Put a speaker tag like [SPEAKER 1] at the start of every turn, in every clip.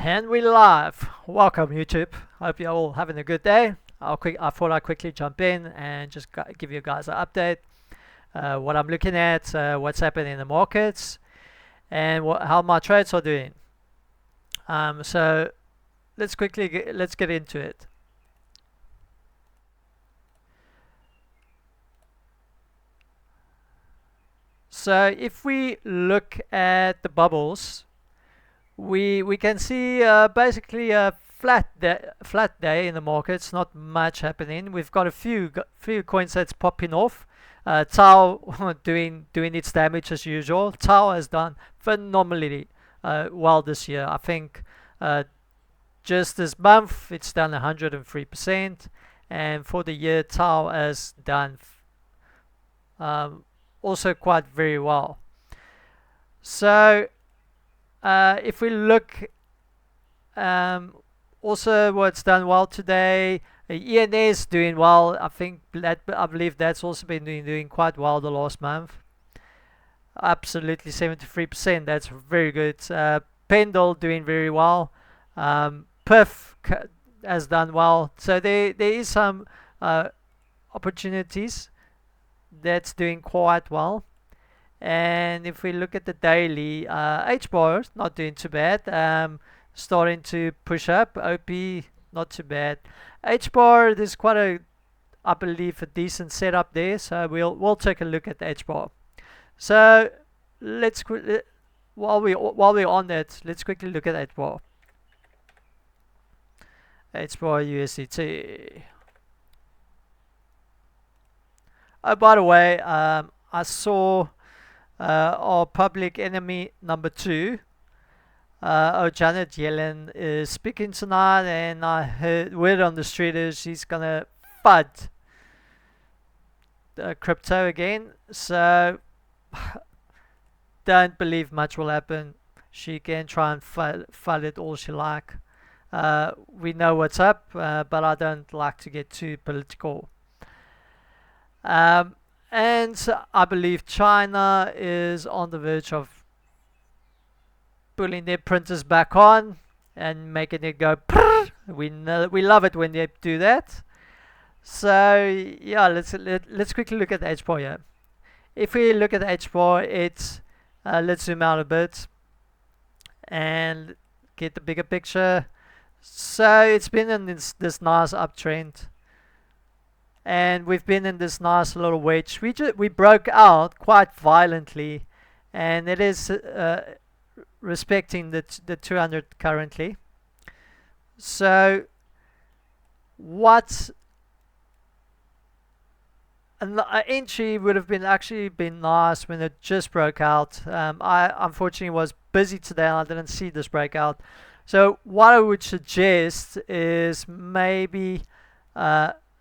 [SPEAKER 1] And we live. Welcome YouTube. Hope you're all having a good day. I thought I'd quickly jump in and just give you guys an update. What I'm looking at, what's happening in the markets, and how my trades are doing. So let's get into it. So if we look at the bubbles, we can see basically a flat day in the markets. Not much happening. We've got a few coins that's popping off. Tau doing its damage as usual. Tau has done phenomenally well this year. I think just this month it's done 103%, and for the year Tau has done also quite very well. So if we look also what's done well today, ENS doing well. I believe that's also been doing quite well the last month. Absolutely 73%. That's very good. Pendle doing very well. Perf has done well. So there is some opportunities that's doing quite well. And if we look at the daily, H bar not doing too bad. Starting to push up. OP not too bad. H bar, there's quite I believe a decent setup there. So we'll take a look at the H bar. So let's while we're on that, let's quickly look at H bar. H bar USDT. Oh, by the way, I saw our public enemy number 2, Janet Yellen, is speaking tonight, and I heard word on the street is she's gonna FUD crypto again. So don't believe much will happen. She can try and FUD it all she like. We know what's up, but I don't like to get too political. And I believe China is on the verge of pulling their printers back on and making it go prrr. We love it when they do that. So yeah, let's quickly look at the H bar here. If we look at the H bar, it's let's zoom out a bit and get the bigger picture. So it's been in this nice uptrend, and we've been in this nice little wedge. We broke out quite violently, and it is respecting the 200 currently. So what an entry would have actually been nice when it just broke out. I unfortunately was busy today and I didn't see this breakout. So what I would suggest is maybe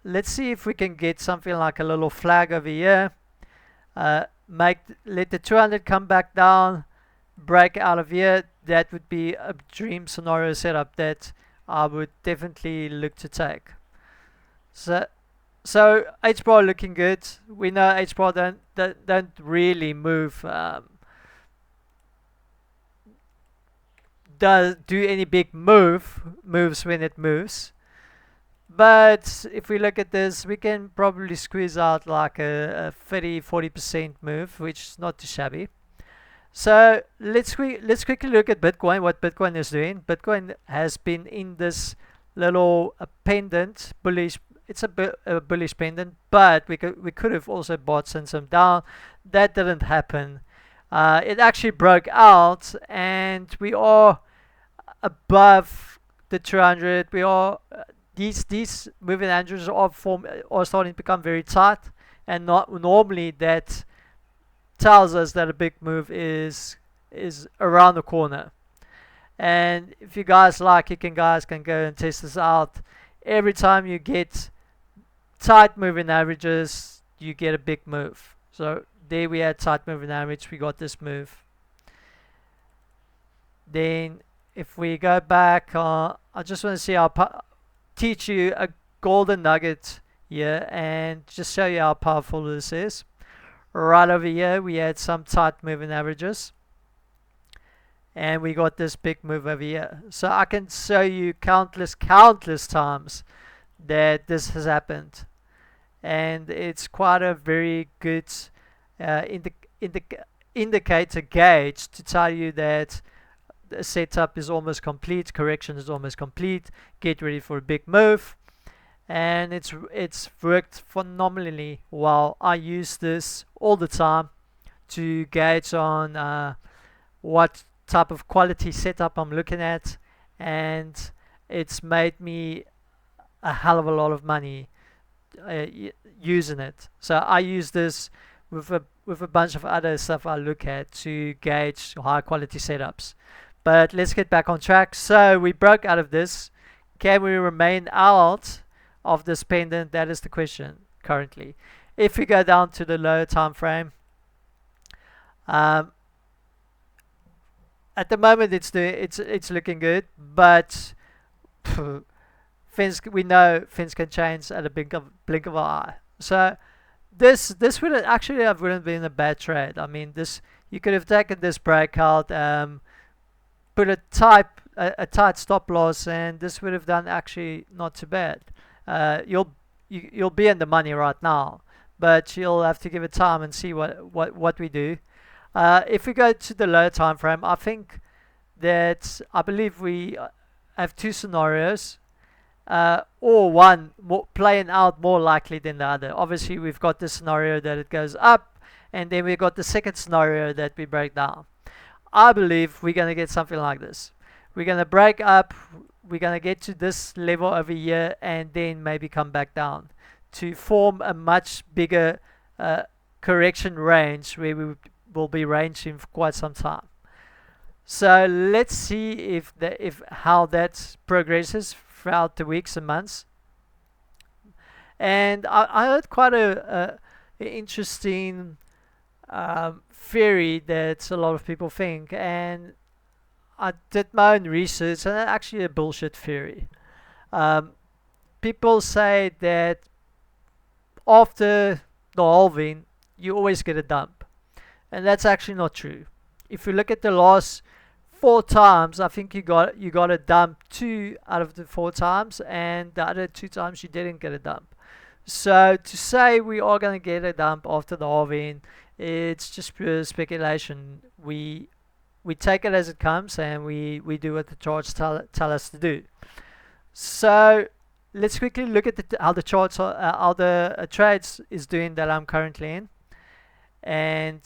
[SPEAKER 1] let's see if we can get something like a little flag over here. Let the 200 come back down, break out of here. That would be a dream scenario setup that I would definitely look to take. So H bar looking good. We know H bar don't really move. Do any big moves when it moves. But if we look at this, we can probably squeeze out like a 30-40% move, which is not too shabby. So let's quickly look at Bitcoin, what Bitcoin is doing. Bitcoin has been in this little pendant, bullish. It's a bullish pendant, but we could have also bought some down. That didn't happen. It actually broke out, and we are above the 200. We are these moving averages are starting to become very tight, and not normally that tells us that a big move is around the corner. And if you guys like, you guys can go and test this out. Every time you get tight moving averages, you get a big move. So there we had tight moving average, we got this move. Then if we go back, I just want to see teach you a golden nugget here and just show you how powerful this is. Right over here we had some tight moving averages, and we got this big move over here. So I can show you countless times that this has happened, and it's quite a very good uh, indicator gauge to tell you that the setup is almost complete, correction is almost complete, get ready for a big move. And it's worked phenomenally well. I use this all the time to gauge on what type of quality setup I'm looking at, and it's made me a hell of a lot of money uh, using it. So I use this with a bunch of other stuff I look at to gauge high quality setups. But let's get back on track. So we broke out of this. Can we remain out of this pendant? That is the question currently. If we go down to the lower time frame, um, at the moment it's looking good, but we know things can change at a blink of an eye. So this would actually have wouldn't been a bad trade. I mean, this you could have taken this breakout, put a tight stop loss, and this would have done actually not too bad. You'll be in the money right now, but you'll have to give it time and see what we do. If we go to the lower time frame, I believe we have two scenarios, or one playing out more likely than the other. Obviously, we've got the scenario that it goes up, and then we've got the second scenario that we break down. I believe we're going to get something like this. We're going to break up, we're going to get to this level over here, and then maybe come back down to form a much bigger correction range where we will be ranging for quite some time. So let's see if how that progresses throughout the weeks and months. And I heard quite a interesting theory that a lot of people think, and I did my own research, and it's actually a bullshit theory. People say that after the halving, you always get a dump, and that's actually not true. If you look at the last 4 times, I think you got a dump 2 out of the 4 times, and the other 2 times you didn't get a dump. So to say we are going to get a dump after the halving, it's just pure speculation. We take it as it comes, and we do what the charts tell us to do. So let's quickly look at how the charts how the trades is doing that I'm currently in, and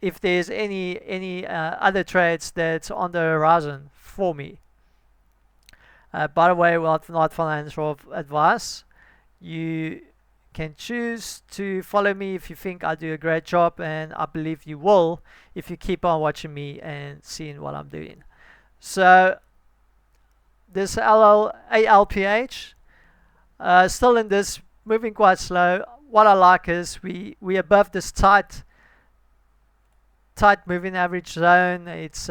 [SPEAKER 1] if there's any other trades that's on the horizon for me. By the way, not financial advice. You can choose to follow me if you think I do a great job, and I believe you will if you keep on watching me and seeing what I'm doing. So this ALPH, still in this, moving quite slow. What I like is we above this tight moving average zone. It's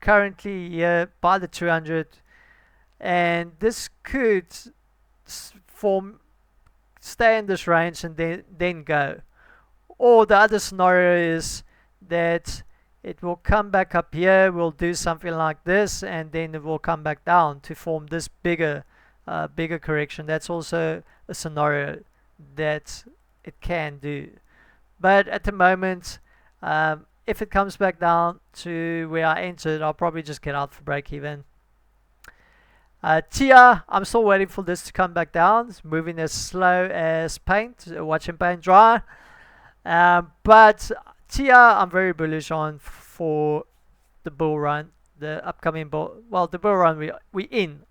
[SPEAKER 1] currently here by the 200, and this could stay in this range and then go. Or the other scenario is that it will come back up here, we'll do something like this, and then it will come back down to form this bigger correction. That's also a scenario that it can do. But at the moment, if it comes back down to where I entered, I'll probably just get out for break even. TIA, I'm still waiting for this to come back down. It's moving as slow as paint, watching paint dry. But TIA, I'm very bullish on for the bull run, the upcoming bull. Well, the bull run we in.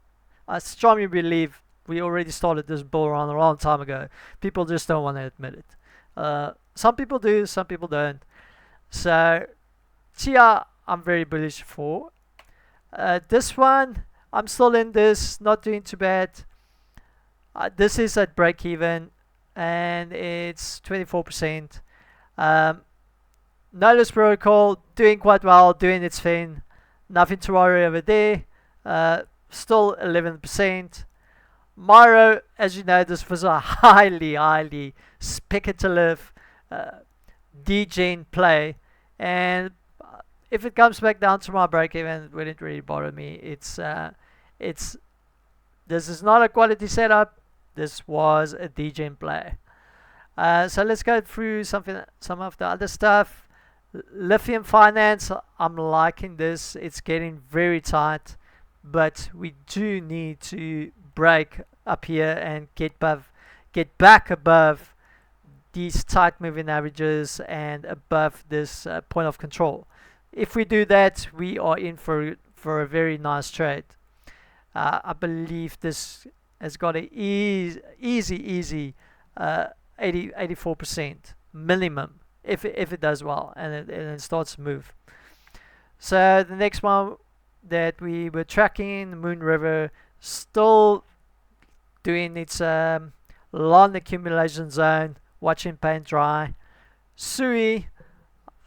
[SPEAKER 1] I strongly believe we already started this bull run a long time ago. People just don't want to admit it. Some people do, some people don't. So TIA, I'm very bullish for. This one, I'm still in this, not doing too bad. This is at break even, and it's 24%. Notice Protocol doing quite well, doing its thing. Nothing to worry over there. Still 11%. Miro, as you know, this was a highly speculative degen play, And if it comes back down to my break even, it wouldn't really bother me. It's this is not a quality setup. This was a degen play. So let's go through some of the other stuff. Lithium finance, I'm liking this. It's getting very tight, but we do need to break up here and get back above these tight moving averages and above this point of control. If we do that, we are in for a very nice trade. I believe this has got an easy 84% minimum if it does well and it starts to move. So the next one that we were tracking, Moon River, still doing its long accumulation zone, watching paint dry. Sui,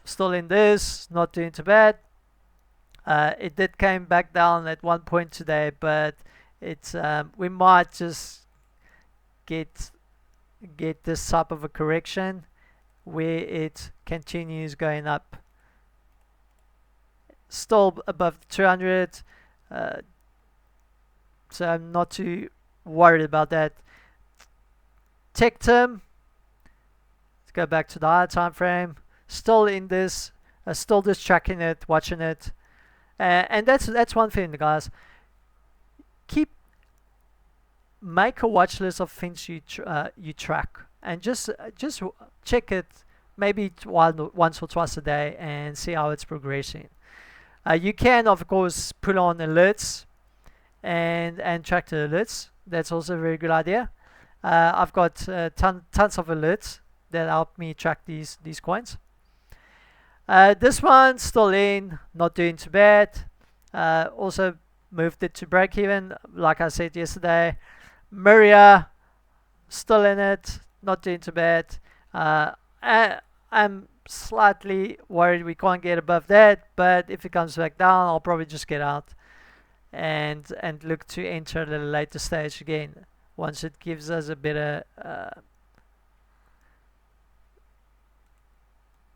[SPEAKER 1] still in this, not doing too bad. It did came back down at one point today, but it's we might just get this type of a correction where it continues going up. Still above 200, so I'm not too worried about that. Tech term, let's go back to the higher time frame. Still in this, still just tracking it, watching it, and that's one thing, guys. Make a watch list of things you track, and just check it maybe once or twice a day and see how it's progressing. You can of course put on alerts and track the alerts. That's also a very good idea. I've got tons of alerts that help me track these coins. This one's still in, not doing too bad. Also moved it to break even, like I said yesterday. Maria, still in it, not doing too bad. I'm slightly worried we can't get above that, but if it comes back down, I'll probably just get out and look to enter at a later stage again once it gives us a better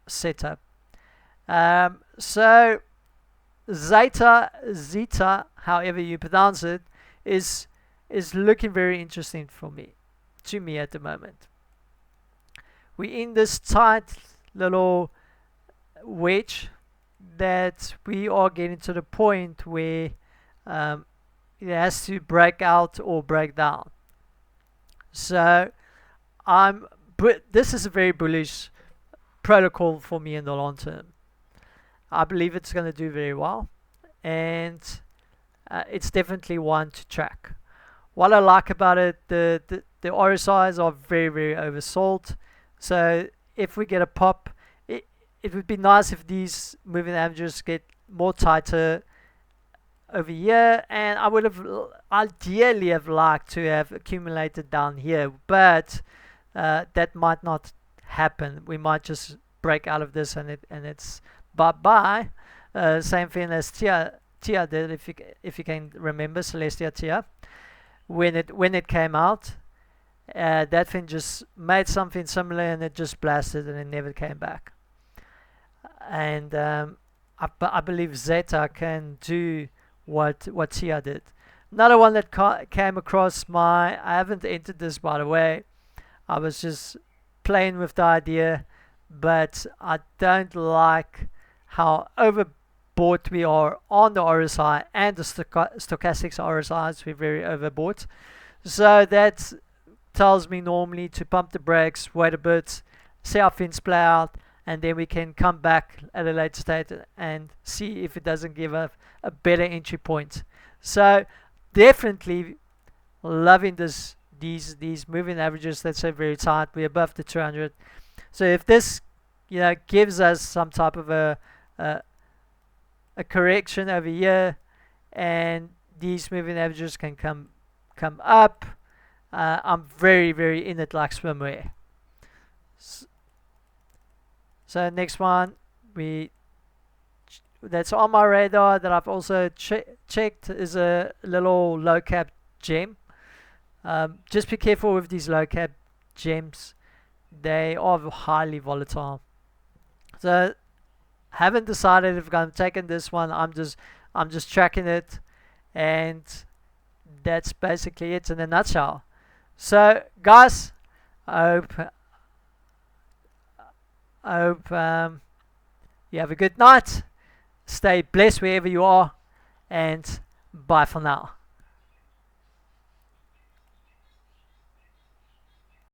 [SPEAKER 1] setup. So Zeta, however you pronounce it, is looking very interesting to me at the moment. We're in this tight little wedge that we are getting to the point where it has to break out or break down. So this is a very bullish protocol for me in the long term. I believe it's going to do very well, and it's definitely one to track. What I like about it, the RSIs are very, very oversold. So if we get a pop, it would be nice if these moving averages get more tighter over here, and I would have ideally have liked to have accumulated down here, but that might not happen. We might just break out of this and it's bye. Same thing as Tia did, if you can remember, Celestia Tia. When it came out, that thing just made something similar and it just blasted and it never came back. And I believe Zeta can do what Tia did. Another one that came across I haven't entered this, by the way. I was just playing with the idea, but I don't like how overbought we are on the RSI and the stochastics RSIs. We're very overbought. So that tells me normally to pump the brakes, wait a bit, see how things play out, and then we can come back at a later stage and see if it doesn't give a better entry point. So definitely loving these moving averages that's so very tight. We're above the 200. So if this gives us some type of a correction over here, and these moving averages can come up, I'm very, very in it like swimwear. So next one that's on my radar that I've also checked is a little low cap gem. Just be careful with these low cap gems. They are highly volatile. So Haven't decided if I'm taking this one. I'm just tracking it, and that's basically it in a nutshell. So, guys, I hope you have a good night. Stay blessed wherever you are, and bye for now.